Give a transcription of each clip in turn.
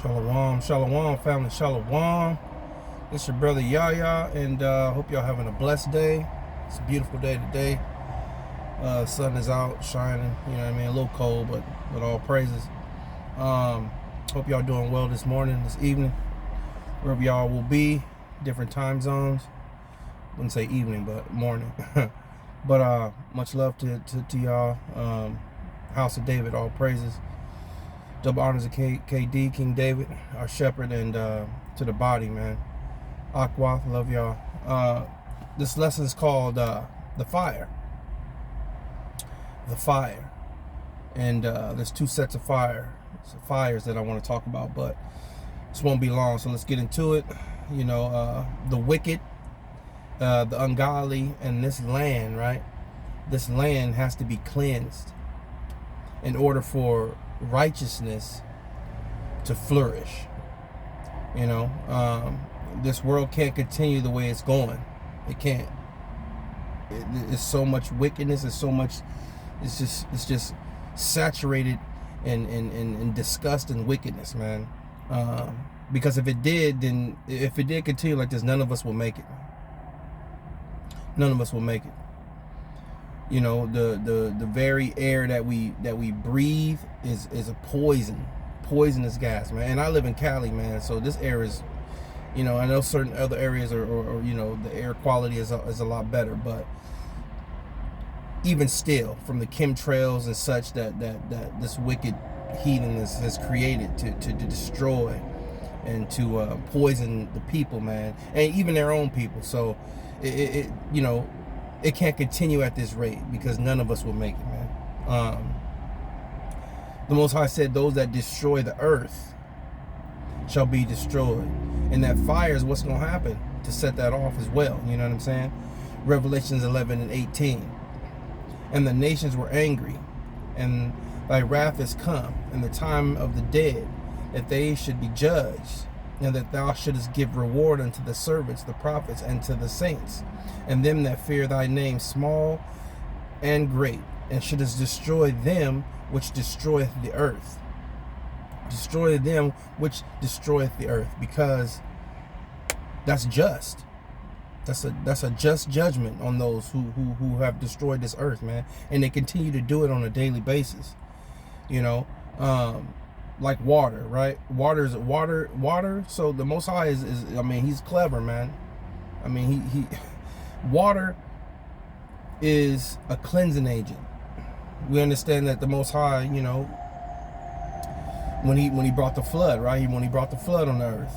Shalom, shalom, family, shalom. It's your brother Yahya, and hope y'all having a blessed day. It's a beautiful day today. Sun is out, shining. You know what I mean? A little cold, but all praises. Hope y'all doing well this morning, this evening, wherever y'all will be. Different time zones. Wouldn't say evening, but morning. But much love to y'all. House of David, all praises. Double honors of KD, King David, our shepherd, and to the body, man. Aqua, love y'all. This lesson is called The Fire. The Fire. And there's two sets of fires that I want to talk about, but this won't be long, so let's get into it. You know, the wicked, the ungodly, and this land, right? This land has to be cleansed in order for righteousness to flourish. You know, this world can't continue the way it's going. It can't. It's so much wickedness. It's so much. It's just saturated in disgust and wickedness, man. Because if it did continue like this, none of us will make it. None of us will make it. You know, the very air that we breathe is a poisonous gas, man. And I live in Cali, man, so this air is, you know, I know certain other areas or you know, the air quality is a lot better, but even still, from the chemtrails and such that this wicked heathen has created to destroy and to poison the people, man, and even their own people. So it you know, it can't continue at this rate because none of us will make it, man. The Most High said, those that destroy the earth shall be destroyed. And that fire is what's going to happen to set that off as well. You know what I'm saying? Revelations 11 and 18. And the nations were angry, and thy wrath is come, and the time of the dead, that they should be judged, and that thou shouldest give reward unto the servants, the prophets, and to the saints, and them that fear thy name, small and great, and shouldest destroy them which destroyeth the earth. Destroy them which destroyeth the earth, because that's just. That's a just judgment on those who have destroyed this earth, man. And they continue to do it on a daily basis. You know, like water, right? Water. So the Most High is I mean, he's clever, man. I mean, he water is a cleansing agent. We understand that the Most High, you know, when he brought the flood, right? When he brought the flood on the earth,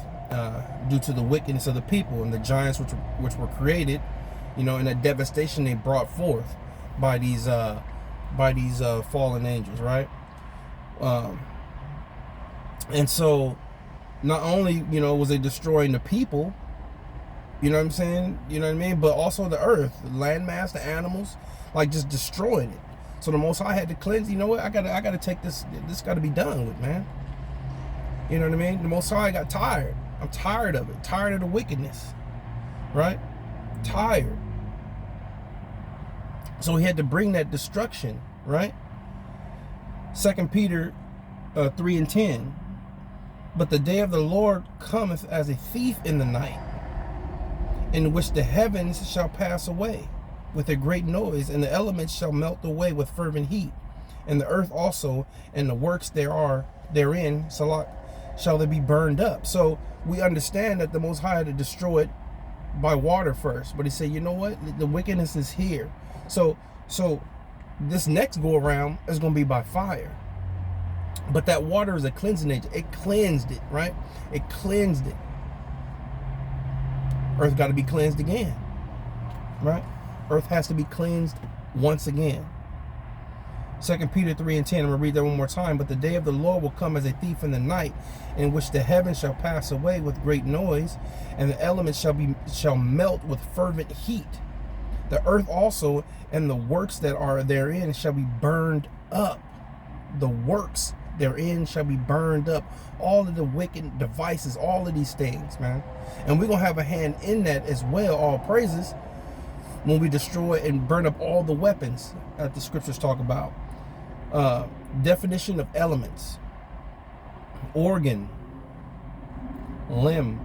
due to the wickedness of the people and the giants which were created, you know, and the devastation they brought forth by these fallen angels, right? And so, not only, you know, was they destroying the people, you know what I'm saying? You know what I mean? But also the earth, the landmass, the animals, like just destroying it. So the Most High had to cleanse. You know what? I gotta take this. This got to be done with, man. You know what I mean? The Most High got tired. I'm tired of it. Tired of the wickedness, right? Tired. So he had to bring that destruction, right? 2 Peter 3 and 10. But the day of the Lord cometh as a thief in the night, in which the heavens shall pass away with a great noise, and the elements shall melt away with fervent heat, and the earth also and the works therein shall they be burned up. So we understand that the Most High had to destroy it by water first, but he said, you know what, the wickedness is here. So this next go around is going to be by fire. But that water is a cleansing agent. It cleansed it, right? It cleansed it. Earth got to be cleansed again, right? Earth has to be cleansed once again. 2 Peter 3 and 10, I'm going to read that one more time. But the day of the Lord will come as a thief in the night, in which the heavens shall pass away with great noise, and the elements shall melt with fervent heat. The earth also and the works that are therein shall be burned up. The works therein shall be burned up. All of the wicked devices, all of these things, man. And we're going to have a hand in that as well, all praises, when we destroy and burn up all the weapons that the scriptures talk about. Definition of elements: organ, limb,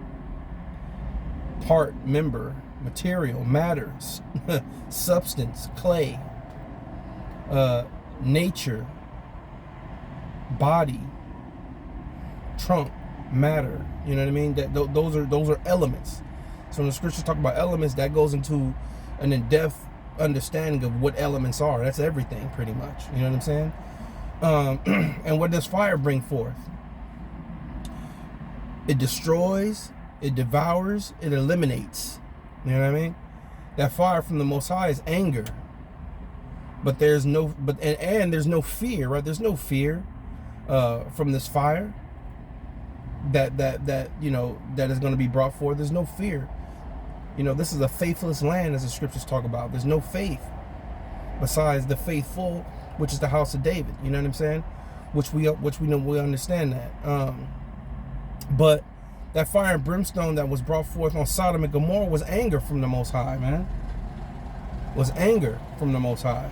part, member, material, matter, substance, clay, nature, body, trunk, matter. You know what I mean? Those are elements. So when the scriptures talk about elements, that goes into an in-depth understanding of what elements are. That's everything, pretty much. You know what I'm saying? And what does fire bring forth? It destroys, it devours, it eliminates. You know what I mean? That fire from the Most High is anger. But there's no, and there's no fear, right? There's no fear from this fire that you know, that is going to be brought forth. There's no fear. You know, this is a faithless land, as the scriptures talk about. There's no faith besides the faithful, which is the house of David. You know what I'm saying? Which we know, we understand that. But that fire and brimstone that was brought forth on Sodom and Gomorrah was anger from the Most High, man. Was anger from the Most High,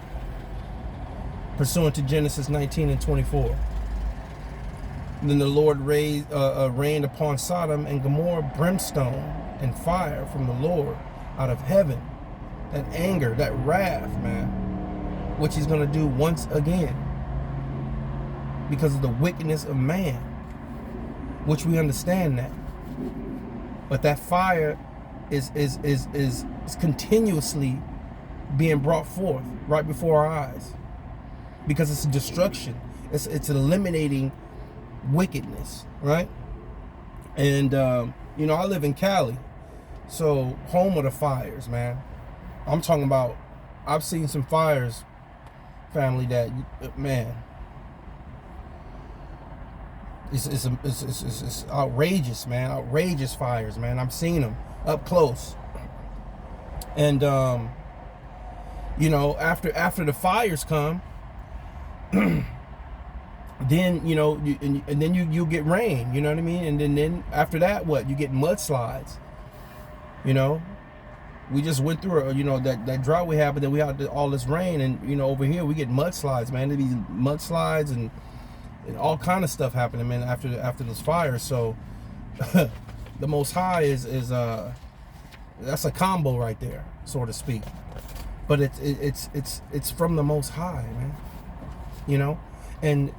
pursuant to Genesis 19 and 24. And then the Lord rained upon Sodom and Gomorrah brimstone and fire from the Lord out of heaven. That anger, that wrath, man, which he's going to do once again because of the wickedness of man, which we understand that. But that fire is continuously being brought forth right before our eyes, because it's destruction. It's eliminating wickedness, right? And you know, I live in Cali, so home of the fires, man. I'm talking about, I've seen some fires, family, that, man, it's outrageous, man. Outrageous fires, man. I'm seeing them up close. And you know, after the fires come, then, you know, and then you get rain, you know what I mean? And then after that, what? You get mudslides. You know, we just went through you know, that drought we had, but then we had all this rain, and you know, over here we get mudslides, man. There be mudslides and all kind of stuff happening, man, after this fire. So the Most High is that's a combo right there, so to speak. But it's from the Most High, man. You know, and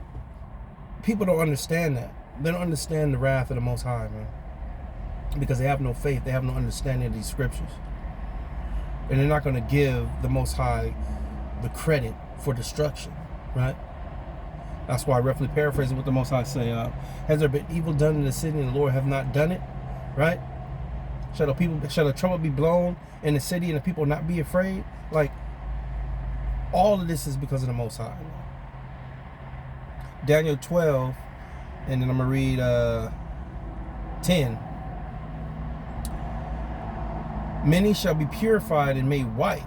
people don't understand that. They don't understand the wrath of the Most High, man, because they have no faith. They have no understanding of these scriptures, and they're not going to give the Most High the credit for destruction, right? That's why, roughly paraphrasing what the Most High say, has there been evil done in the city and the Lord have not done it, right? Shall the trumpet be blown in the city and the people not be afraid? Like, all of this is because of the Most High. Daniel 12, and then I'm going to read 10. Many shall be purified and made white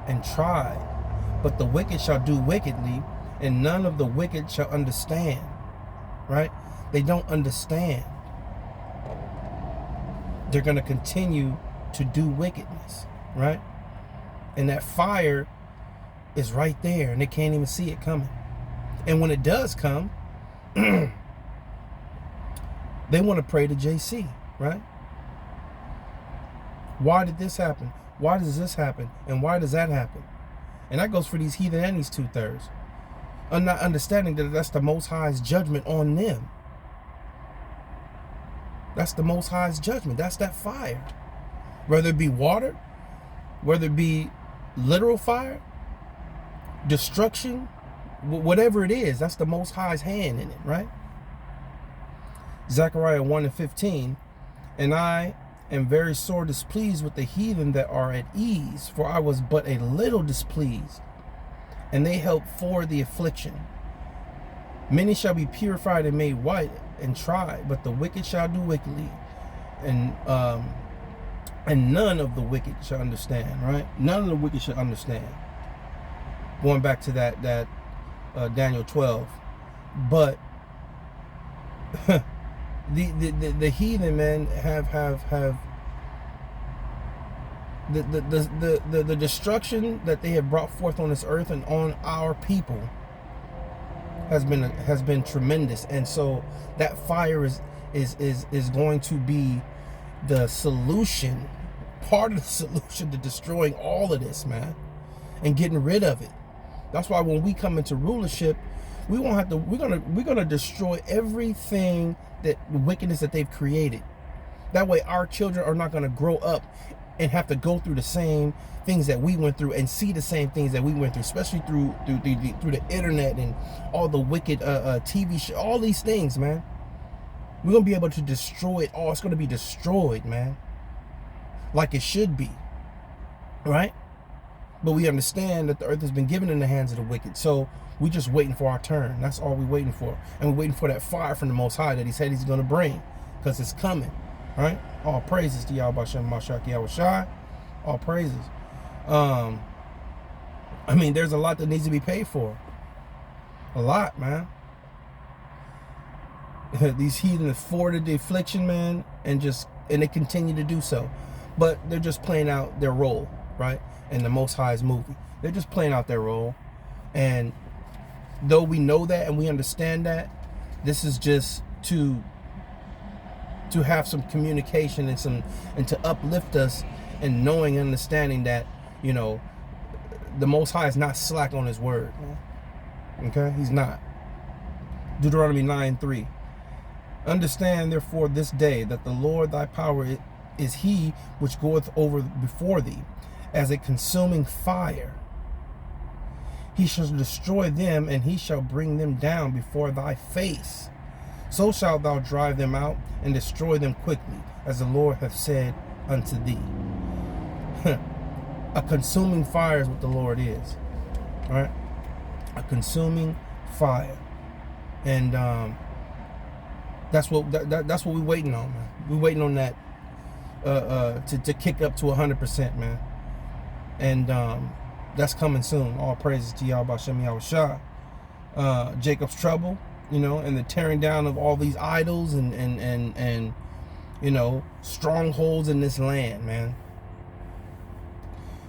and tried, but the wicked shall do wickedly, and none of the wicked shall understand. Right? They don't understand. They're going to continue to do wickedness. Right? And that fire is right there, and they can't even see it coming. And when it does come, they want to pray to JC, right? Why did this happen? Why does this happen? And why does that happen? And that goes for these heathen and these two-thirds. I'm not understanding that that's the Most High's judgment on them. That's the Most High's judgment. That's that fire. Whether it be water, whether it be literal fire, destruction, whatever it is, that's the Most High's hand in it, right? Zechariah 1 and 15, and I am very sore displeased with the heathen that are at ease, for I was but a little displeased, and they help for the affliction. Many shall be purified and made white and tried, but the wicked shall do wickedly, and none of the wicked shall understand, right? None of the wicked shall understand. Going back to that Daniel 12, but the heathen, man, have the destruction that they have brought forth on this earth and on our people has been tremendous. And so that fire is going to be the solution, part of the solution to destroying all of this, man, and getting rid of it. That's why when we come into rulership, we won't have to. We're gonna destroy everything, that wickedness that they've created. That way, our children are not gonna grow up and have to go through the same things that we went through and see the same things that we went through, especially through the internet and all the wicked TV show, all these things, man. We're gonna be able to destroy it all. It's gonna be destroyed, man, like it should be, right? But we understand that the earth has been given in the hands of the wicked. So we just waiting for our turn. That's all we're waiting for. And we're waiting for that fire from the Most High that he said he's going to bring, because it's coming, right? All praises to Yahweh Shem Mashaki Yahushai. All praises. I mean, there's a lot that needs to be paid for. A lot, man. These heathen afforded the affliction, man, and they continue to do so. But they're just playing out their role, right? In the Most High's movie. They're just playing out their role. And though we know that and we understand that, this is just to have some communication and to uplift us, and knowing and understanding that, you know, the Most High is not slack on his word. Okay? He's not. Deuteronomy 9:3. Understand therefore this day that the Lord thy power is he which goeth over before thee as a consuming fire. He shall destroy them, and he shall bring them down before thy face. So shalt thou drive them out and destroy them quickly, as the Lord hath said unto thee. A consuming fire is what the Lord is. All right? A consuming fire. And that's what we're waiting on, man. We're waiting on that to kick up to 100%, man. And that's coming soon. All praises to Yahweh Shem Yahushua. Jacob's trouble, you know, and the tearing down of all these idols and you know, strongholds in this land, man.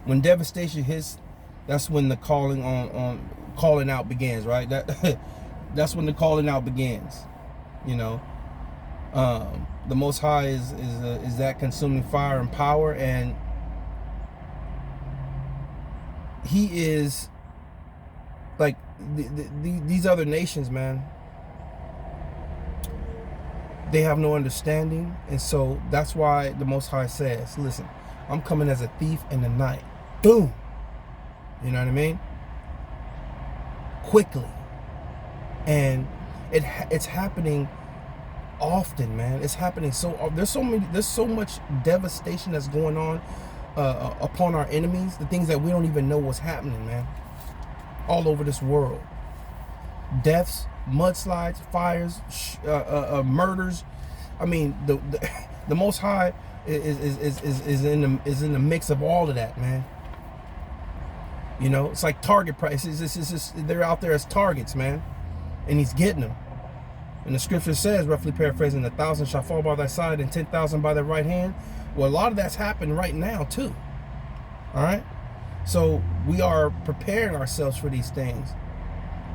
When devastation hits, that's when the calling out begins, right? That's when the calling out begins. You know, the Most High is that consuming fire and power, and he is like these other nations, man. They have no understanding, and so that's why the Most High says, "Listen, I'm coming as a thief in the night." Boom. You know what I mean? Quickly, and it's happening often, man. It's happening there's so much devastation that's going on upon our enemies, the things that we don't even know what's happening, man, all over this world. Deaths, mudslides, fires, murders. I mean, the Most High is in the mix of all of that, man. You know, it's like target prices. They're out there as targets, man, and he's getting them. And the scripture says, roughly paraphrasing, 1,000 shall fall by thy side and 10,000 by thy right hand. Well, a lot of that's happening right now too. All right, so we are preparing ourselves for these things,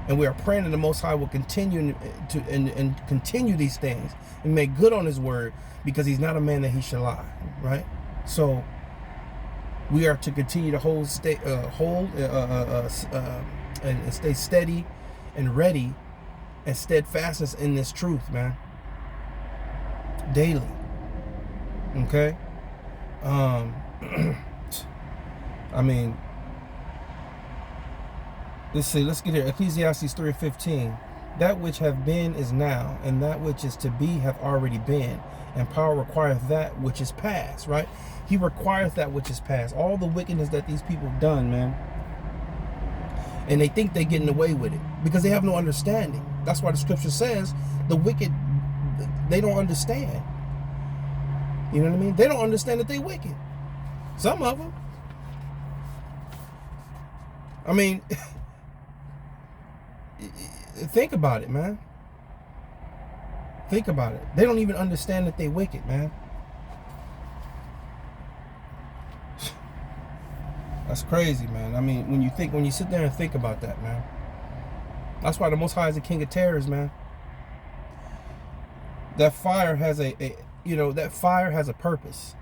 and we are praying that the Most High will continue to continue these things and make good on his word, because he's not a man that he shall lie. Right? So we are to continue to and stay steady and ready and steadfastness in this truth, man, daily. Okay? I mean, let's get here. Ecclesiastes 3:15. That which have been is now, and that which is to be hath already been, and power requireth that which is past. Right? He requireth that which is past. All the wickedness that these people have done, man, and they think they're getting away with it because they have no understanding. That's why the scripture says the wicked, they don't understand. You know what I mean? They don't understand that they're wicked. Some of them. I mean, think about it, man. Think about it. They don't even understand that they're wicked, man. That's crazy, man. I mean, when you sit there and think about that, man. That's why the Most High is the King of terrors, man. That fire has that fire has a purpose.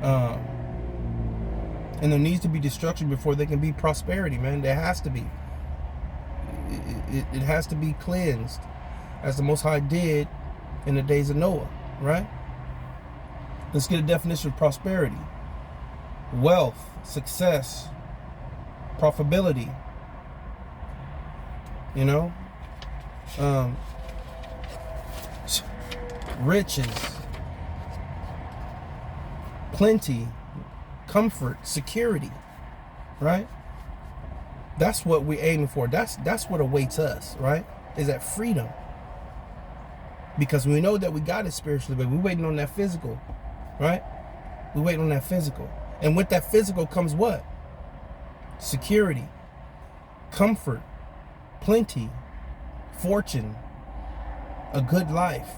And there needs to be destruction before there can be prosperity, man. There has to be. It has to be cleansed, as the Most High did in the days of Noah, right? Let's get a definition of prosperity. Wealth, success, profitability, riches, plenty, comfort, security, right? That's what we're aiming for. That's what awaits us, right? Is that freedom. Because we know that we got it spiritually, but we're waiting on that physical, right? We're waiting on that physical. And with that physical comes what? Security, comfort, plenty, fortune, a good life,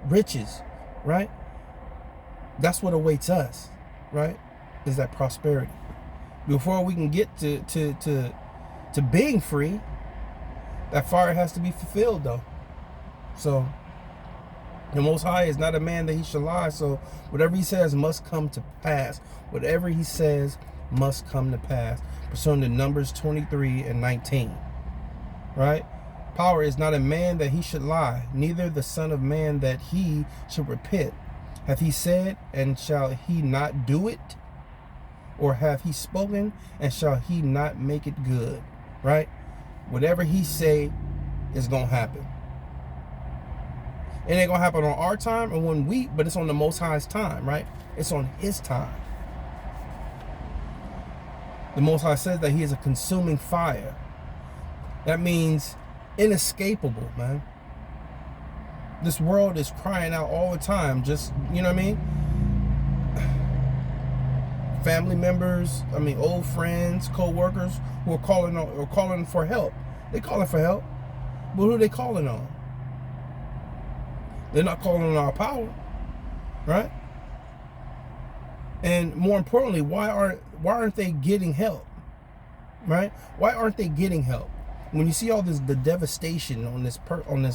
riches, right? That's what awaits us, right? Is that prosperity. Before we can get to being free, that fire has to be fulfilled, though. So the Most High is not a man that he shall lie. So whatever he says must come to pass. Whatever he says must come to pass. Pursuant to Numbers 23 and 19. Right? Power is not a man that he should lie, neither the Son of Man that he should repent. Hath he said, and shall he not do it? Or have he spoken, and shall he not make it good? Right? Whatever he say is going to happen. It ain't going to happen on our time or 1 week, but it's on the Most High's time, right? It's on his time. The Most High says that he is a consuming fire. That means inescapable, man. This world is crying out all the time. Just, you know what I mean? Family members, old friends, co-workers who are calling for help. They calling for help. But who are they calling on? They're not calling on our power, right? And more importantly, why aren't they getting help, right? Why aren't they getting help? When you see all the devastation on this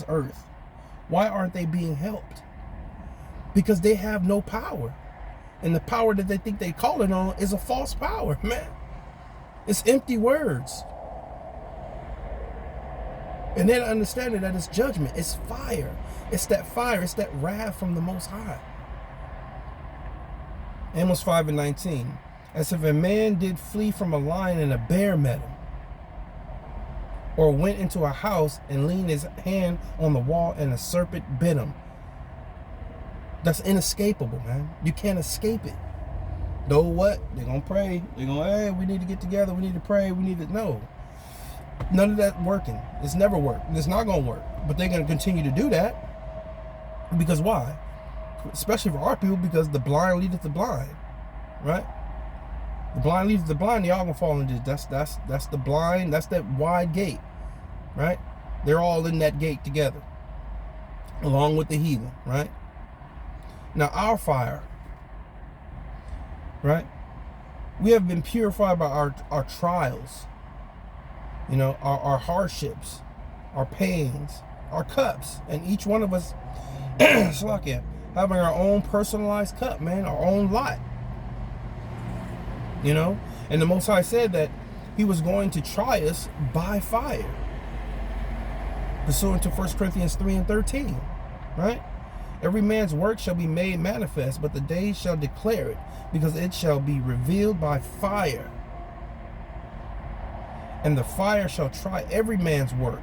earth, why aren't they being helped? Because they have no power, and the power that they think they calling on is a false power, man. It's empty words. And then understanding that it's judgment, it's fire. It's that fire, it's that wrath from the Most High. Amos 5 and 19. As if a man did flee from a lion and a bear met him, or went into a house and leaned his hand on the wall and a serpent bit him. That's inescapable, man. You can't escape it. Though what? They're going to pray. They're going, hey, we need to get together. We need to pray. We need to, no. None of that working. It's never worked. It's not going to work. But they're going to continue to do that. Because why? Especially for our people, because the blind leadeth the blind. Right? The blind leadeth the blind, y'all going to fall into this. That's the blind. That's that wide gate. Right? They're all in that gate together. Along with the heathen. Right? Now our fire. Right? We have been purified by our trials. Our hardships, our pains, our cups. And each one of us, having our own personalized cup, man, our own lot. And the Most High said that he was going to try us by fire. Pursuant to 1 Corinthians 3 and 13, right? Every man's work shall be made manifest, but the day shall declare it, because it shall be revealed by fire. And the fire shall try every man's work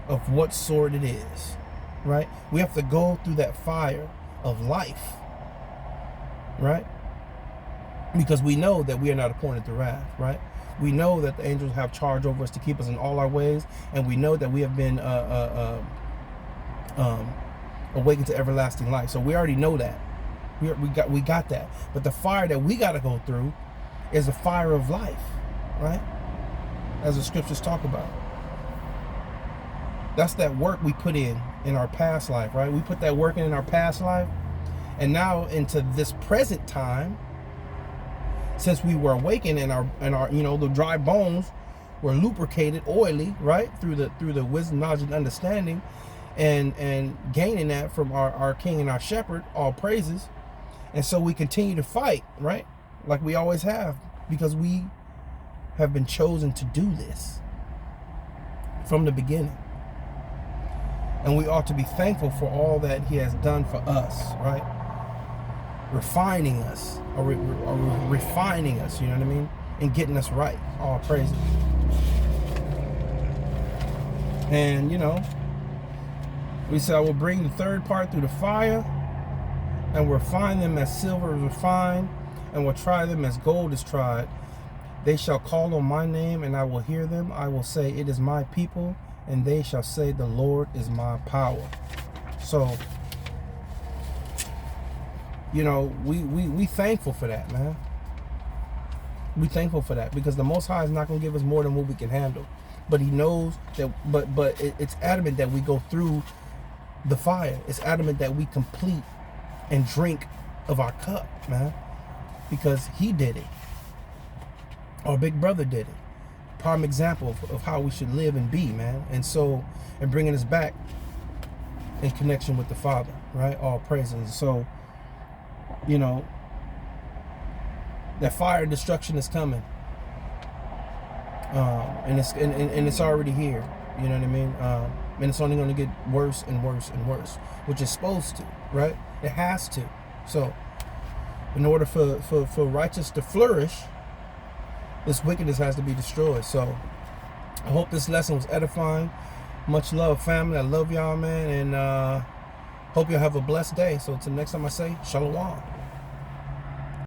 of what sort it is, right? We have to go through that fire of life, right? Because we know that we are not appointed to wrath, right? We know that the angels have charge over us to keep us in all our ways, and we know that we have been awakened to everlasting life. So we already know that. We got that. But the fire that we got to go through is the fire of life, right? As the scriptures talk about. That's that work we put in our past life, right? We put that work in our past life, and now into this present time, since we were awakened and our the dry bones we're lubricated, oily, right, through the wisdom, knowledge, and understanding, and gaining that from our King and our Shepherd, all praises. And so we continue to fight, right, like we always have, because we have been chosen to do this from the beginning. And we ought to be thankful for all that he has done for us, right? Refining us, or refining us, you know what I mean? And getting us right. All praises. And, you know, we said, I will bring the third part through the fire, and will refine them as silver is refined, and will try them as gold is tried. They shall call on my name, and I will hear them. I will say, it is my people, and they shall say, the Lord is my power. So, you know, we thankful for that, man. We thankful for that, because the Most High is not going to give us more than what we can handle. But he knows that, but it's adamant that we go through the fire. It's adamant that we complete and drink of our cup, man, because he did it. Our big brother did it. Prime example of how we should live and be, man. And so, and bringing us back in connection with the Father, right? All praises. So, you know, that fire and destruction is coming, and it's already here. You know what I mean? And it's only going to get worse and worse and worse, which is supposed to, right? It has to. So, in order for righteous to flourish, this wickedness has to be destroyed. So, I hope this lesson was edifying. Much love, family. I love y'all, man, and hope y'all have a blessed day. So, until next time, I say, Shalom.